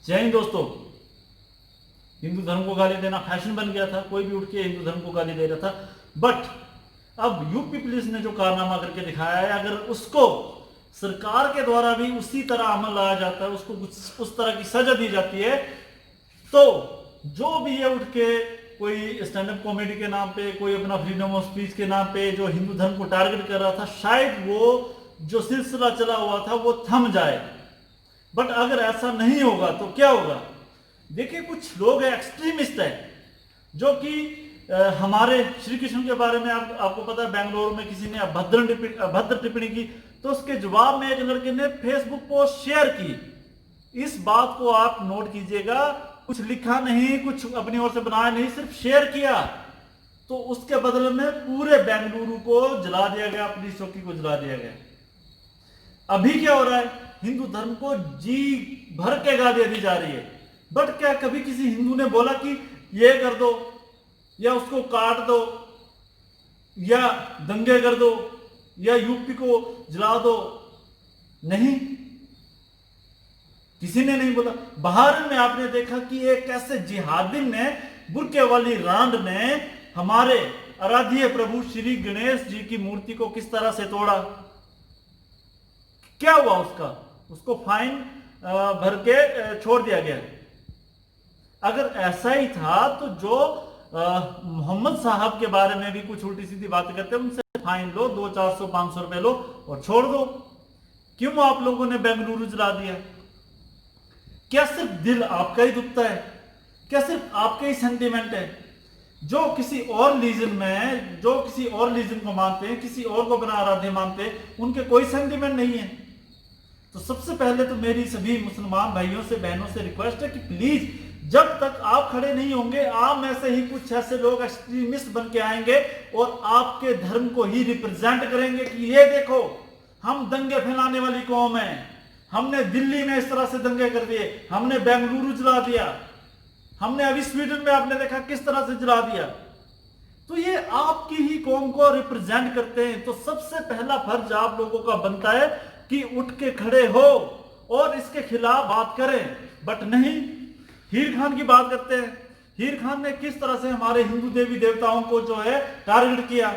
जय हिंद दोस्तों। हिंदू धर्म को गाली देना फैशन बन गया था, कोई भी उठ के हिंदू धर्म को गाली दे रहा था। बट अब यूपी पुलिस ने जो कारनामा करके दिखाया है, अगर उसको सरकार के द्वारा भी उसी तरह अमल लाया जाता है, उसको कुछ उस तरह की सजा दी जाती है, तो जो भी ये उठ के कोई स्टैंड अप कॉमेडी के नाम पे, कोई अपना फ्रीडम ऑफ स्पीच के नाम पे जो हिंदू धर्म को टारगेट कर रहा था, शायद वो जो सिलसिला चला हुआ था वो थम जाए। बट अगर ऐसा नहीं होगा तो क्या होगा? देखिए, कुछ लोग एक्सट्रीमिस्ट है जो कि हमारे श्री कृष्ण के बारे में आपको पता है, बेंगलुरु में किसी ने अभद्र टिप्पणी की, तो उसके जवाब में एक लड़के ने फेसबुक पोस्ट शेयर की। इस बात को आप नोट कीजिएगा, कुछ लिखा नहीं, कुछ अपनी ओर से बनाया नहीं, सिर्फ शेयर किया, तो उसके बदले में पूरे बेंगलुरु को जला दिया गया, पुलिस चौकी को जला दिया गया। अभी क्या हो रहा है? हिंदू धर्म को जी भर के गालियां दी जा रही है। बट क्या कभी किसी हिंदू ने बोला कि ये कर दो या उसको काट दो या दंगे कर दो या यूपी को जला दो? नहीं, किसी ने नहीं बोला। बाहर में आपने देखा कि एक ऐसे जिहादिन ने, बुरके वाली रांड ने हमारे आराध्य प्रभु श्री गणेश जी की मूर्ति को किस तरह से तोड़ा। क्या हुआ? उसको फाइन भर के छोड़ दिया गया। अगर ऐसा ही था तो जो मोहम्मद साहब के बारे में भी कुछ उल्टी सीधी बातें करते हैं, उनसे फाइन लो, 200, 400, 500 रुपए लो और छोड़ दो। क्यों आप लोगों ने बेंगलुरु जला दिया? क्या सिर्फ दिल आपका ही दुखता है? क्या सिर्फ आपके ही सेंटीमेंट है? जो किसी और रीजन में, जो किसी और रीजन को मानते हैं, किसी और को अपना आराध्य मानते हैं, उनके कोई सेंटीमेंट नहीं है। तो सबसे पहले तो मेरी सभी मुसलमान भाइयों से, बहनों से रिक्वेस्ट है कि प्लीज, जब तक आप खड़े नहीं होंगे, आप में से ही कुछ ऐसे लोग एक्सट्रीमिस्ट बन के आएंगे और आपके धर्म को ही रिप्रेजेंट करेंगे कि ये देखो, हम दंगे फैलाने वाली कौम है, हमने दिल्ली में इस तरह से दंगे कर दिए, हमने बेंगलुरु जला दिया, हमने अभी स्वीडन में आपने देखा किस तरह से जला दिया। तो ये आपकी ही कौम को रिप्रेजेंट करते हैं। तो सबसे पहला फर्ज आप लोगों का बनता है कि उठ के खड़े हो और इसके खिलाफ बात करें। बट नहीं, हीर खान की बात करते हैं। हीर खान ने किस तरह से हमारे हिंदू देवी देवताओं को जो है टारगेट किया,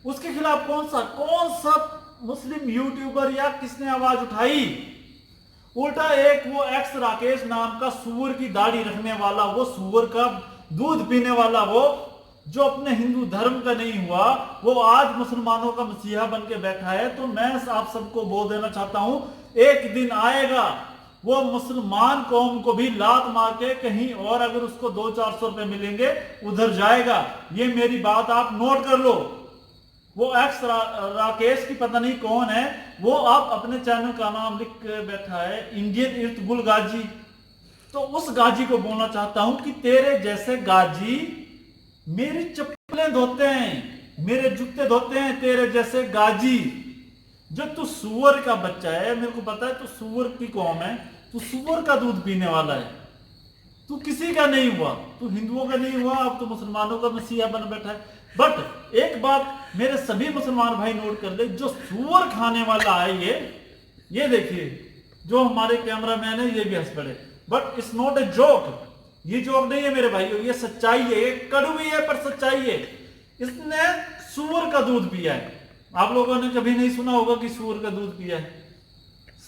उसके खिलाफ कौन सा मुस्लिम यूट्यूबर या किसने आवाज उठाई? उल्टा एक वो एक्स राकेश नाम का सुअर की दाढ़ी रखने वाला, वो सुअर का दूध पीने वाला, वो जो अपने हिंदू धर्म का नहीं हुआ, वो आज मुसलमानों का मसीहा बन के बैठा है। तो मैं आप सबको बोल देना चाहता हूं, एक दिन आएगा वो मुसलमान कौम को भी लात मार के कहीं और अगर उसको 200-400 रुपए मिलेंगे, उधर जाएगा। ये मेरी बात आप नोट कर लो। वो एक्स राकेश की पता नहीं कौन है, वो आप अपने चैनल का नाम लिख के बैठा है, इंडियन इर्तगुल गाजी। तो उस गाजी को बोलना चाहता हूं कि तेरे जैसे गाजी मेरी चप्पलें धोते हैं, मेरे जूते धोते हैं, तेरे जैसे गाजी। जो तू सुअर का बच्चा है, मेरे को पता है तू सुअर की कौम है, तू सुअर का दूध पीने वाला है, तू किसी का नहीं हुआ, तू हिंदुओं का नहीं हुआ, अब तो मुसलमानों का मसीहा बन बैठा है। बट एक बात मेरे सभी मुसलमान भाई नोट कर ले, जो सुअर खाने वाला है ये देखिए, जो हमारे कैमरामैन है ये भी हंस पड़े। But it's not a joke, ये जोक नहीं है मेरे भाइयों, ये सच्चाई है, ये कड़वी है पर सच्चाई है। इसने सुअर का दूध पिया है। आप लोगों ने कभी नहीं सुना होगा कि सुअर का दूध पिया है।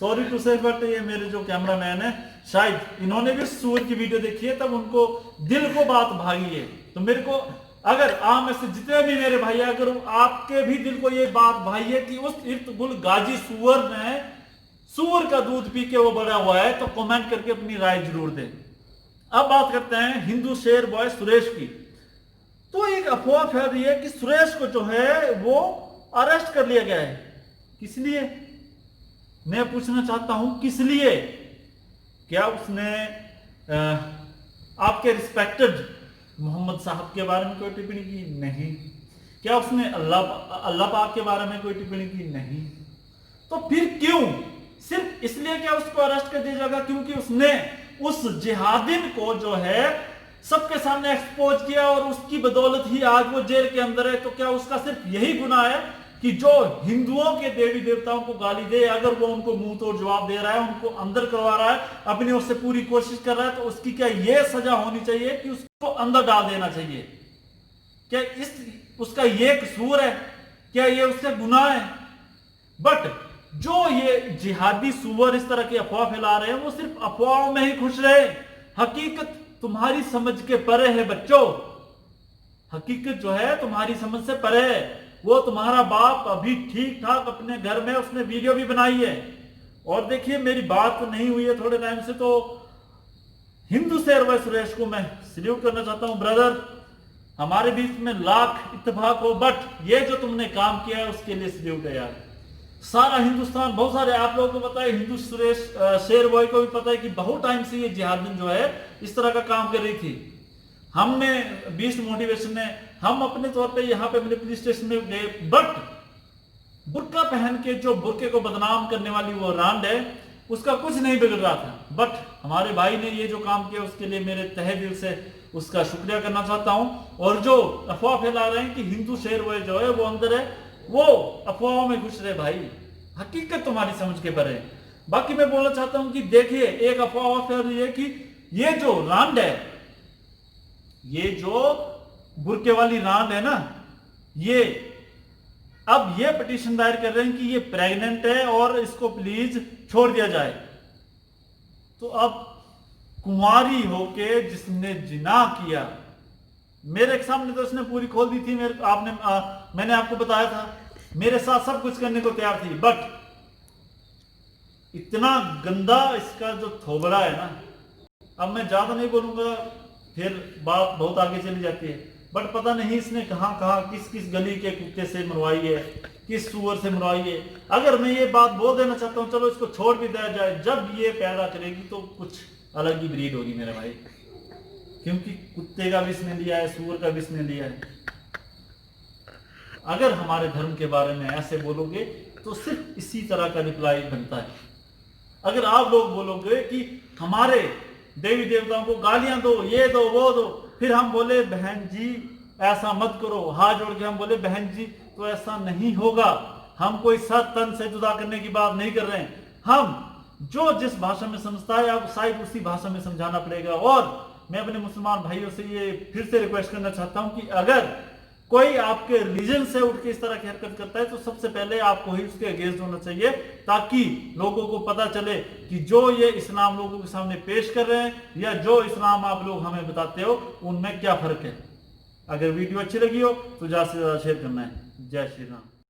सॉरी टू से, बट ये मेरे जो कैमरामैन है, शायद इन्होंने भी सुअर की वीडियो देखी है, तब उनको दिल को बात भागी है। तो मेरे को, अगर आप में से जितने भी मेरे भाई, अगर आपके भी दिल को ये बात भाई है कि उस इर्तगुल गाजी सुअर ने सुअर का दूध पी के वो बड़ा हुआ है, तो कमेंट करके अपनी राय जरूर दें। अब बात करते हैं हिंदू शेर बॉय सुरेश की। तो एक अफवाह फैल रही है कि सुरेश को जो है वो अरेस्ट कर लिया गया है। किस लिए? मैं पूछना चाहता हूं, किस लिए? क्या उसने आपके रिस्पेक्टेड मोहम्मद साहब के बारे में कोई टिप्पणी की? नहीं। क्या उसने अल्लाह पाक के बारे में कोई टिप्पणी की? नहीं। तो फिर क्यों? सिर्फ इसलिए क्या उसको अरेस्ट कर दिया जाएगा क्योंकि उसने उस जिहादिन को जो है सबके सामने एक्सपोज किया और उसकी बदौलत ही आज वो जेल के अंदर है? तो क्या उसका सिर्फ यही गुनाह है कि जो हिंदुओं के देवी देवताओं को गाली दे, अगर वो उनको मुंह तोड़ जवाब दे रहा है, उनको अंदर करवा रहा है, अपनी ओर से पूरी कोशिश कर रहा है, तो उसकी क्या ये सजा होनी चाहिए कि उसको अंदर डाल देना चाहिए? क्या उसका ये कसूर है? क्या ये उसका गुनाह है? बट जो ये जिहादी सुअर इस तरह की अफवाह फैला रहे हैं, वो सिर्फ अफवाहों में ही खुश रहे। हकीकत तुम्हारी समझ के परे है बच्चों। हकीकत जो है तुम्हारी समझ से परे है। वो तुम्हारा बाप अभी ठीक ठाक अपने घर में उसने वीडियो भी बनाई है। और देखिए, मेरी बात नहीं हुई है थोड़े टाइम से, तो हिंदू शेर व सुरेश को मैं सल्यूट करना चाहता हूं। ब्रदर, हमारे बीच में लाख इत्तेफाक हो, बट ये जो तुमने काम किया है उसके लिए सल्यूट है यार। सारा हिंदुस्तान, बहुत सारे आप लोगों को पता है, हिंदू सुरेश शेर बॉय को भी पता है कि बहुत टाइम से ये जिहादिन जो है इस तरह का काम कर रही थी। हमने बीस्ट मोटिवेशन ने, हम अपने तौर पे यहाँ पे पुलिस स्टेशन में गए, बट बुर्का पहन के जो बुर्के को बदनाम करने वाली वो रांड है, उसका कुछ नहीं बिगड़ रहा था। बट हमारे भाई ने ये जो काम किया उसके लिए मेरे तहे दिल से उसका शुक्रिया करना चाहता हूं। और जो अफवाह फैला रहे हैं कि हिंदू शेर वो जो है वो अंदर है, वो अफवाहों में घुस रहे भाई। हकीकत तुम्हारी समझ के परे। बाकी मैं बोलना चाहता हूं कि देखिए, एक अफवाह फैल रही है कि ये जो रांड है, ये जो बुर्के वाली रांड है ना, ये अब ये पिटीशन दायर कर रहे हैं कि ये प्रेग्नेंट है और इसको प्लीज छोड़ दिया जाए। तो अब कुंवारी होके जिसने जिना किया, मेरे सामने तो इसने पूरी खोल दी थी, मैंने आपको बताया था, मेरे साथ सब कुछ करने को तैयार थी, बट इतना गंदा इसका जो थोबड़ा है ना, अब मैं ज्यादा नहीं बोलूंगा, फिर बात बहुत आगे चली जाती है। बट पता नहीं इसने कहां कहां किस किस गली के कुत्ते से मरवाई है, किस सुअर से मरवाई है। अगर मैं ये बात बोल देना चाहता हूं, चलो इसको छोड़ भी दिया जाए, जब ये पैदा करेगी तो कुछ अलग ही ब्रीड होगी मेरे भाई, क्योंकि कुत्ते का भी इसने लिया है, सुअर का भी इसने लिया है। अगर हमारे धर्म के बारे में ऐसे बोलोगे तो सिर्फ इसी तरह का रिप्लाई बनता है। अगर आप लोग बोलोगे कि हमारे देवी देवताओं को गालियां दो, ये दो, वो दो, फिर हम बोले बहन जी ऐसा मत करो, हाथ जोड़ के हम बोले बहन जी तो ऐसा नहीं होगा। हम कोई सर तन से जुदा करने की बात नहीं कर रहे हैं। हम जो जिस भाषा में समझता है अब शायद उसी भाषा में समझाना पड़ेगा। और मैं अपने मुसलमान भाइयों से ये फिर से रिक्वेस्ट करना चाहता हूं कि अगर कोई आपके रिलीजन से उठ के इस तरह की हरकत करता है तो सबसे पहले आपको ही उसके अगेंस्ट होना चाहिए, ताकि लोगों को पता चले कि जो ये इस्लाम लोगों के सामने पेश कर रहे हैं या जो इस्लाम आप लोग हमें बताते हो उनमें क्या फर्क है। अगर वीडियो अच्छी लगी हो तो ज्यादा से ज्यादा शेयर करना है। जय श्री राम।